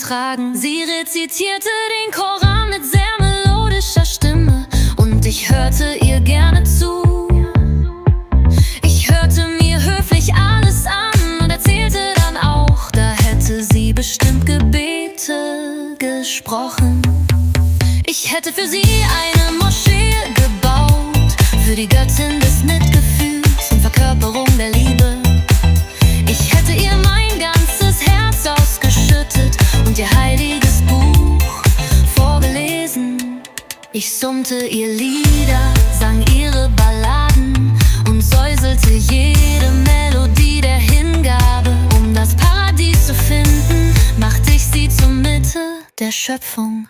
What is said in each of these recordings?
tragen. Sie rezitierte den Koran mit sehr melodischer Stimme und ich hörte ihr gerne zu. Ich hörte mir höflich alles an und erzählte dann auch, da hätte sie bestimmt Gebete gesprochen. Ich hätte für sie eine Moschee gebaut, für die Göttin des Mitgefühls und Verkörperung der Liebe. Ich hätte ihr mein ganzes Herz ausgeschüttet und ihr heiliges Buch vorgelesen. Ich summte ihr Lieder, sang ihre Balladen und säuselte jede Melodie der Hingabe. Um das Paradies zu finden, machte ich sie zur Mitte der Schöpfung.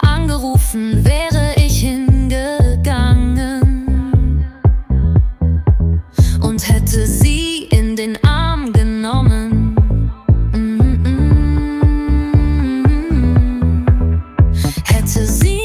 Angerufen, wäre ich hingegangen und hätte sie in den Arm genommen. Hätte sie